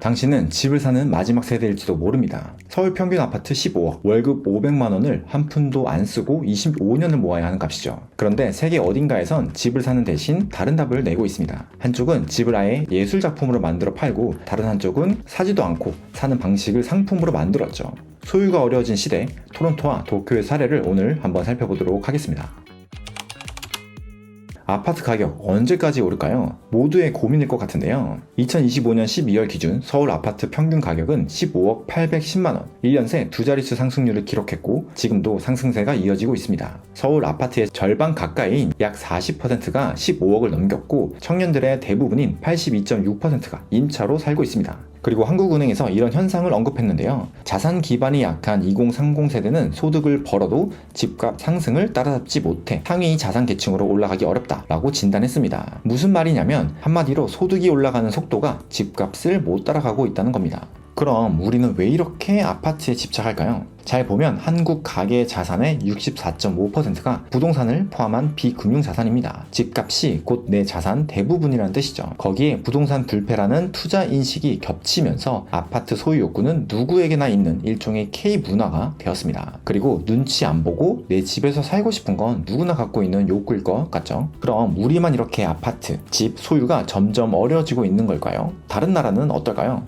당신은 집을 사는 마지막 세대일지도 모릅니다. 서울 평균 아파트 15억, 월급 500만 원을 한 푼도 안 쓰고 25년을 모아야 하는 값이죠. 그런데 세계 어딘가에선 집을 사는 대신 다른 답을 내고 있습니다. 한쪽은 집을 아예 예술작품으로 만들어 팔고, 다른 한쪽은 사지도 않고 사는 방식을 상품으로 만들었죠. 소유가 어려워진 시대, 토론토와 도쿄의 사례를 오늘 한번 살펴보도록 하겠습니다. 아파트 가격 언제까지 오를까요? 모두의 고민일 것 같은데요. 2025년 12월 기준 서울 아파트 평균 가격은 15억 810만원, 1년 새 두 자릿수 상승률을 기록했고 지금도 상승세가 이어지고 있습니다. 서울 아파트의 절반 가까이인 약 40%가 15억을 넘겼고 청년들의 대부분인 82.6%가 임차로 살고 있습니다. 그리고 한국은행에서 이런 현상을 언급했는데요. 자산 기반이 약한 2030 세대는 소득을 벌어도 집값 상승을 따라잡지 못해 상위 자산 계층으로 올라가기 어렵다라고 진단했습니다. 무슨 말이냐면 한마디로 소득이 올라가는 속도가 집값을 못 따라가고 있다는 겁니다. 그럼 우리는 왜 이렇게 아파트에 집착할까요? 잘 보면 한국 가계 자산의 64.5%가 부동산을 포함한 비금융자산입니다. 집값이 곧 내 자산 대부분이라는 뜻이죠. 거기에 부동산 불패라는 투자 인식이 겹치면서 아파트 소유 욕구는 누구에게나 있는 일종의 K문화가 되었습니다. 그리고 눈치 안 보고 내 집에서 살고 싶은 건 누구나 갖고 있는 욕구일 것 같죠? 그럼 우리만 이렇게 아파트, 집 소유가 점점 어려워지고 있는 걸까요? 다른 나라는 어떨까요?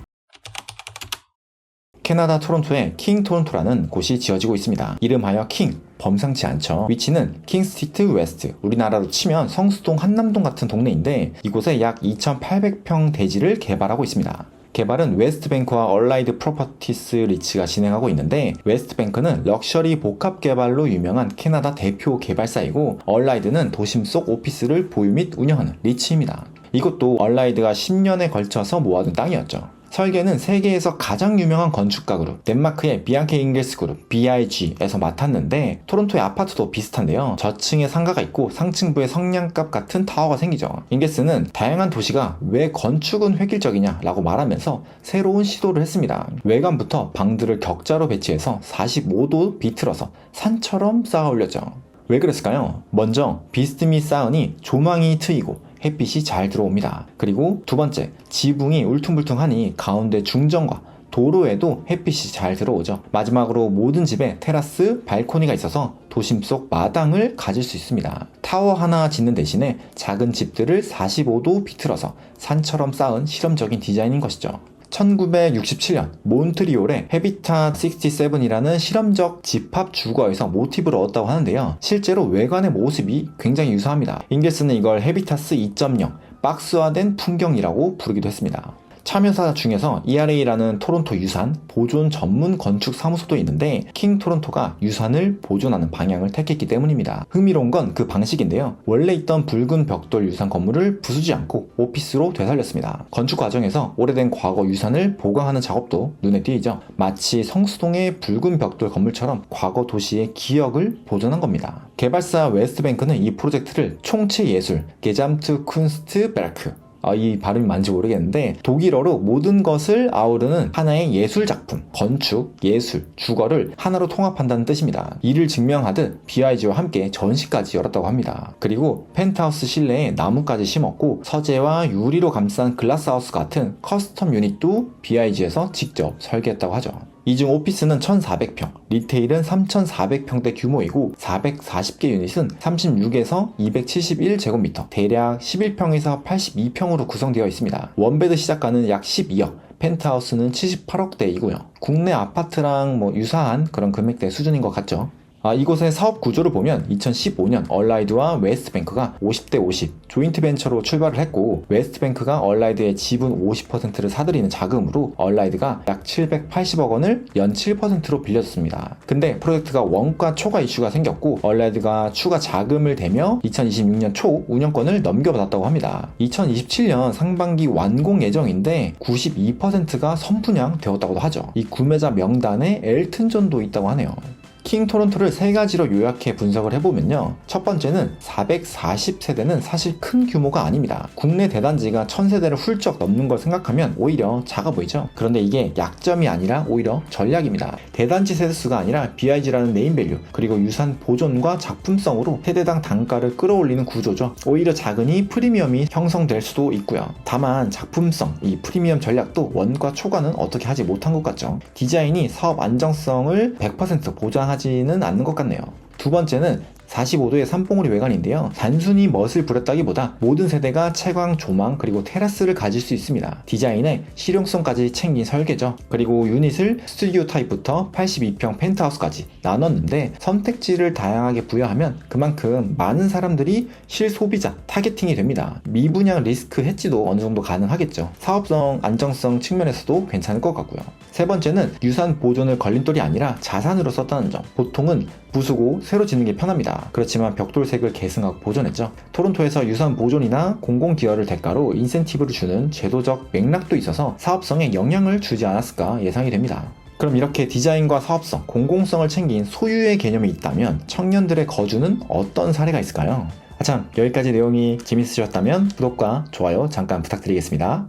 캐나다 토론토에 킹 토론토라는 곳이 지어지고 있습니다. 이름하여 킹, 범상치 않죠. 위치는 킹스트리트 웨스트, 우리나라로 치면 성수동, 한남동 같은 동네인데 이곳에 약 2,800평 대지를 개발하고 있습니다. 개발은 웨스트뱅크와 얼라이드 프로퍼티스 리츠가 진행하고 있는데, 웨스트뱅크는 럭셔리 복합 개발로 유명한 캐나다 대표 개발사이고 얼라이드는 도심 속 오피스를 보유 및 운영하는 리츠입니다. 이것도 얼라이드가 10년에 걸쳐서 모아둔 땅이었죠. 설계는 세계에서 가장 유명한 건축가 그룹 덴마크의 비앙케 잉겔스 그룹 BIG에서 맡았는데, 토론토의 아파트도 비슷한데요. 저층에 상가가 있고 상층부에 성냥갑 같은 타워가 생기죠. 잉겔스는 다양한 도시가 왜 건축은 획일적이냐 라고 말하면서 새로운 시도를 했습니다. 외관부터 방들을 격자로 배치해서 45도 비틀어서 산처럼 쌓아 올렸죠. 왜 그랬을까요? 먼저 비스듬히 쌓으니 조망이 트이고 햇빛이 잘 들어옵니다. 그리고 두 번째, 지붕이 울퉁불퉁하니 가운데 중정과 도로에도 햇빛이 잘 들어오죠. 마지막으로 모든 집에 테라스, 발코니가 있어서 도심 속 마당을 가질 수 있습니다. 타워 하나 짓는 대신에 작은 집들을 45도 비틀어서 산처럼 쌓은 실험적인 디자인인 것이죠. 1967년 몬트리올의 해비타 67이라는 실험적 집합 주거에서 모티브를 얻었다고 하는데요. 실제로 외관의 모습이 굉장히 유사합니다. 잉겔스는 이걸 해비타스 2.0 박스화된 풍경이라고 부르기도 했습니다. 참여사 중에서 ERA라는 토론토 유산 보존 전문 건축 사무소도 있는데, 킹 토론토가 유산을 보존하는 방향을 택했기 때문입니다. 흥미로운 건 그 방식인데요. 원래 있던 붉은 벽돌 유산 건물을 부수지 않고 오피스로 되살렸습니다. 건축 과정에서 오래된 과거 유산을 보강하는 작업도 눈에 띄죠. 마치 성수동의 붉은 벽돌 건물처럼 과거 도시의 기억을 보존한 겁니다. 개발사 웨스트뱅크는 이 프로젝트를 총체 예술, 게잠트 쿤스트 베르크, 이 발음이 맞는지 모르겠는데 독일어로 모든 것을 아우르는 하나의 예술작품, 건축, 예술, 주거를 하나로 통합한다는 뜻입니다. 이를 증명하듯 BIG와 함께 전시까지 열었다고 합니다. 그리고 펜트하우스 실내에 나무까지 심었고 서재와 유리로 감싼 글라스하우스 같은 커스텀 유닛도 BIG에서 직접 설계했다고 하죠. 이 중 오피스는 1,400평, 리테일은 3,400평대 규모이고 440개 유닛은 36에서 271제곱미터, 대략 11평에서 82평으로 구성되어 있습니다. 원베드 시작가는 약 12억, 펜트하우스는 78억대이고요. 국내 아파트랑 유사한 그런 금액대 수준인 것 같죠. 이곳의 사업 구조를 보면 2015년 얼라이드와 웨스트뱅크가 50대 50 조인트 벤처로 출발을 했고, 웨스트뱅크가 얼라이드의 지분 50%를 사들이는 자금으로 얼라이드가 약 780억 원을 연 7%로 빌려줬습니다. 근데 프로젝트가 원가 초과 이슈가 생겼고 얼라이드가 추가 자금을 대며 2026년 초 운영권을 넘겨받았다고 합니다. 2027년 상반기 완공 예정인데 92%가 선분양 되었다고도 하죠. 이 구매자 명단에 엘튼 존도 있다고 하네요. 킹 토론토를 세 가지로 요약해 분석을 해보면요. 첫 번째는 440세대는 사실 큰 규모가 아닙니다. 국내 대단지가 1000세대를 훌쩍 넘는 걸 생각하면 오히려 작아 보이죠. 그런데 이게 약점이 아니라 오히려 전략입니다. 대단지 세대수가 아니라 BIG라는 네임밸류 그리고 유산 보존과 작품성으로 세대당 단가를 끌어올리는 구조죠. 오히려 작으니 프리미엄이 형성될 수도 있고요. 다만 작품성, 이 프리미엄 전략도 원가 초과는 어떻게 하지 못한 것 같죠. 디자인이 사업 안정성을 100% 보장하지는 않는 것 같네요. 두 번째는 45도의 산봉우리 외관인데요. 단순히 멋을 부렸다기보다 모든 세대가 채광, 조망, 그리고 테라스를 가질 수 있습니다. 디자인에 실용성까지 챙긴 설계죠. 그리고 유닛을 스튜디오 타입부터 82평 펜트하우스까지 나눴는데 선택지를 다양하게 부여하면 그만큼 많은 사람들이 실소비자 타겟팅이 됩니다. 미분양 리스크 해지도 어느 정도 가능하겠죠. 사업성, 안정성 측면에서도 괜찮을 것 같고요. 세 번째는 유산 보존을 걸림돌이 아니라 자산으로 썼다는 점. 보통은 부수고 새로 짓는 게 편합니다. 그렇지만 벽돌색을 계승하고 보존했죠. 토론토에서 유산 보존이나 공공기여를 대가로 인센티브를 주는 제도적 맥락도 있어서 사업성에 영향을 주지 않았을까 예상이 됩니다. 그럼 이렇게 디자인과 사업성, 공공성을 챙긴 소유의 개념이 있다면 청년들의 거주는 어떤 사례가 있을까요? 참, 여기까지 내용이 재밌으셨다면 구독과 좋아요 잠깐 부탁드리겠습니다.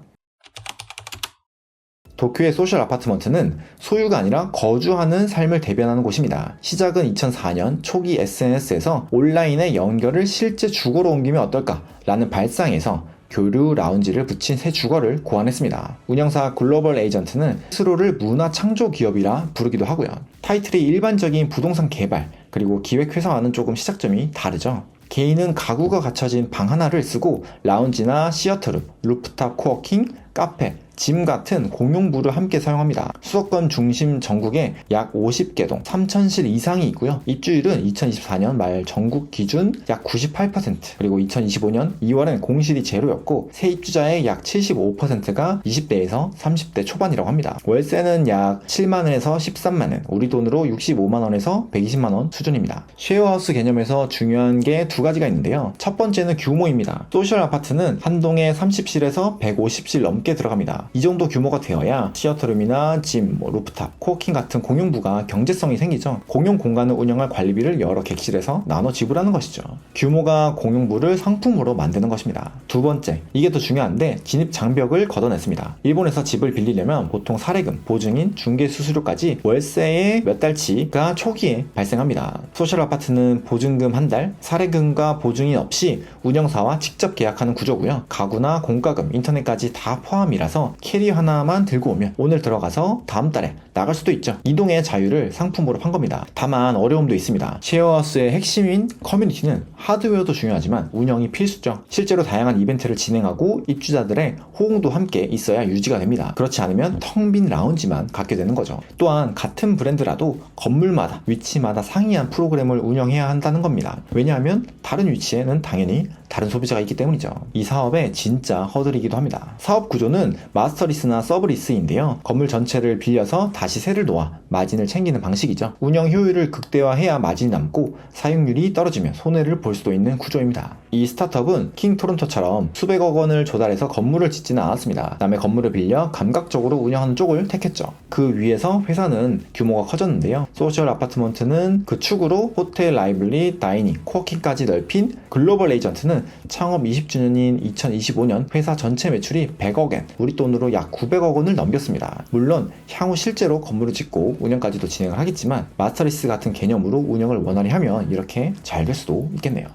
도쿄의 소셜 아파트먼트는 소유가 아니라 거주하는 삶을 대변하는 곳입니다. 시작은 2004년 초기 SNS에서 온라인의 연결을 실제 주거로 옮기면 어떨까? 라는 발상에서 교류 라운지를 붙인 새 주거를 고안했습니다. 운영사 글로벌 에이전트는 스스로를 문화 창조 기업이라 부르기도 하고요. 타이틀이 일반적인 부동산 개발 그리고 기획회사와는 조금 시작점이 다르죠. 개인은 가구가 갖춰진 방 하나를 쓰고 라운지나 시어터룸, 루프탑 코워킹, 카페, 짐 같은 공용부를 함께 사용합니다. 수도권 중심 전국에 약 50개 동 3,000실 이상이 있고요. 입주율은 2024년 말 전국 기준 약 98%, 그리고 2025년 2월엔 공실이 제로였고 새 입주자의 약 75%가 20대에서 30대 초반이라고 합니다. 월세는 약 7만원에서 13만원, 우리 돈으로 65만원에서 120만원 수준입니다. 쉐어하우스 개념에서 중요한 게 두 가지가 있는데요. 첫 번째는 규모입니다. 소셜 아파트는 한 동에 30실에서 150실 넘게 들어갑니다. 이 정도 규모가 되어야 시어터룸이나 짐, 루프탑, 코워킹 같은 공용부가 경제성이 생기죠. 공용 공간을 운영할 관리비를 여러 객실에서 나눠 지불하는 것이죠. 규모가 공용부를 상품으로 만드는 것입니다. 두 번째, 이게 더 중요한데 진입 장벽을 걷어냈습니다. 일본에서 집을 빌리려면 보통 사례금, 보증인, 중개 수수료까지 월세의 몇 달치가 초기에 발생합니다. 소셜 아파트는 보증금 한 달, 사례금과 보증인 없이 운영사와 직접 계약하는 구조고요. 가구나 공과금, 인터넷까지 다 포함이라서 캐리어 하나만 들고 오면 오늘 들어가서 다음 달에 나갈 수도 있죠. 이동의 자유를 상품으로 판 겁니다. 다만 어려움도 있습니다. 쉐어하우스의 핵심인 커뮤니티는 하드웨어도 중요하지만 운영이 필수죠. 실제로 다양한 이벤트를 진행하고 입주자들의 호응도 함께 있어야 유지가 됩니다. 그렇지 않으면 텅 빈 라운지만 갖게 되는 거죠. 또한 같은 브랜드라도 건물마다 위치마다 상이한 프로그램을 운영해야 한다는 겁니다. 왜냐하면 다른 위치에는 당연히 다른 소비자가 있기 때문이죠. 이 사업의 진짜 허들이기도 합니다. 사업 구조는 마스터리스나 서브리스인데요. 건물 전체를 빌려서 다시 세를 놓아 마진을 챙기는 방식이죠. 운영 효율을 극대화해야 마진이 남고 사용률이 떨어지면 손해를 볼 수도 있는 구조입니다. 이 스타트업은 킹 토론토처럼 수백억 원을 조달해서 건물을 짓지는 않았습니다. 남의 건물을 빌려 감각적으로 운영하는 쪽을 택했죠. 그 위에서 회사는 규모가 커졌는데요. 소셜 아파트먼트는 그 축으로 호텔, 라이블리, 다이닝, 코워킹까지 넓힌 글로벌 에이전트는 창업 20주년인 2025년 회사 전체 매출이 100억엔, 우리 돈으로 약 900억 원을 넘겼습니다. 물론 향후 실제로 건물을 짓고 운영까지도 진행을 하겠지만 마스터리스 같은 개념으로 운영을 원활히 하면 이렇게 잘 될 수도 있겠네요.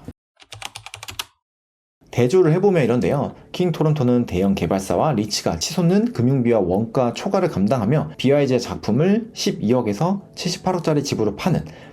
대조를 해보면 이런데요. 킹 토론토는 대형 개발사와 리츠가 치솟는 금융비와 원가 초과를 감당하며 BYG의 작품을 12억에서 78억짜리 집으로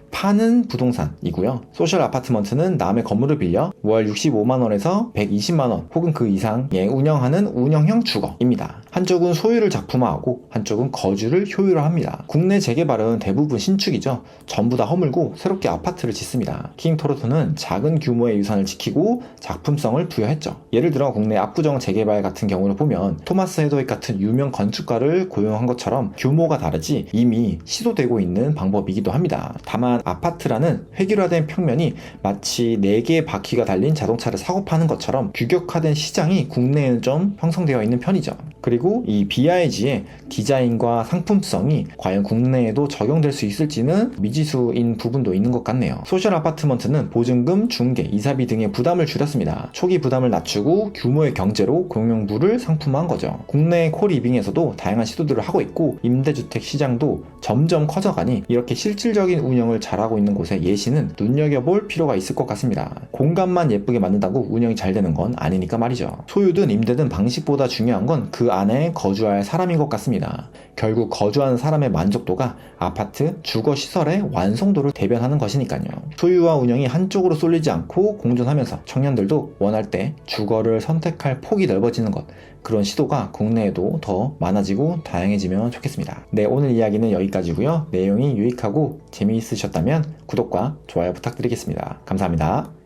파는 부동산이고요. 소셜 아파트먼트는 남의 건물을 빌려 월 65만원에서 120만원 혹은 그 이상에 운영하는 운영형 주거입니다. 한쪽은 소유를 작품화하고 한쪽은 거주를 효율화합니다. 국내 재개발은 대부분 신축이죠. 전부 다 허물고 새롭게 아파트를 짓습니다. 킹 토론토는 작은 규모의 유산을 지키고 작품성을 부여했죠. 예를 들어 국내 압구정 재개발 같은 경우를 보면 토마스 헤더윅 같은 유명 건축가를 고용한 것처럼 규모가 다르지 이미 시도되고 있는 방법이기도 합니다. 다만 아파트라는 획일화된 평면이 마치 4개의 바퀴가 달린 자동차를 사고 파는 것처럼 규격화된 시장이 국내에는 좀 형성되어 있는 편이죠. 그리고 이 BIG의 디자인과 상품성이 과연 국내에도 적용될 수 있을지는 미지수인 부분도 있는 것 같네요. 소셜 아파트먼트는 보증금, 중개, 이사비 등의 부담을 줄였습니다. 초기 부담을 낮추고 규모의 경제로 공용부를 상품화한 거죠. 국내 코리빙에서도 다양한 시도들을 하고 있고 임대주택 시장도 점점 커져가니 이렇게 실질적인 운영을 잘하고 있는 곳의 예시는 눈여겨볼 필요가 있을 것 같습니다. 공간만 예쁘게 만든다고 운영이 잘 되는 건 아니니까 말이죠. 소유든 임대든 방식보다 중요한 건 그 안에 거주할 사람인 것 같습니다. 결국 거주하는 사람의 만족도가 아파트, 주거시설의 완성도를 대변하는 것이니까요. 소유와 운영이 한쪽으로 쏠리지 않고 공존하면서 청년들도 원할 때 주거를 선택할 폭이 넓어지는 것, 그런 시도가 국내에도 더 많아지고 다양해지면 좋겠습니다. 네, 오늘 이야기는 여기까지고요. 내용이 유익하고 재미있으셨다면 구독과 좋아요 부탁드리겠습니다. 감사합니다.